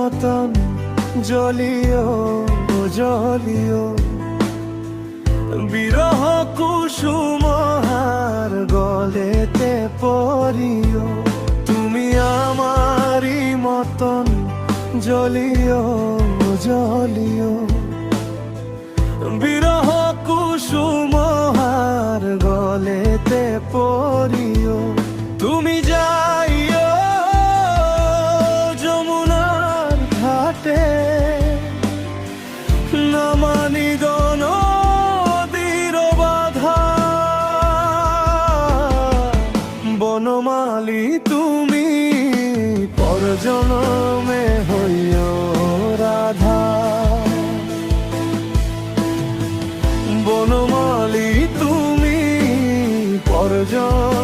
মতন জ্বলিও জ্বলিও, বিরহ কুসুমহার গলেতে পরিও। তুমি আমারই মতন জ্বলিও জ্বলিও, বিরহ কুসুমহার গলেতে পরিও। তুমি যাইও যমুনার ঘাটে, নামানি নদীর বাধা। বনমালী তুমি পরজনমে হইও রাধা। বনমালী তুমি পরজন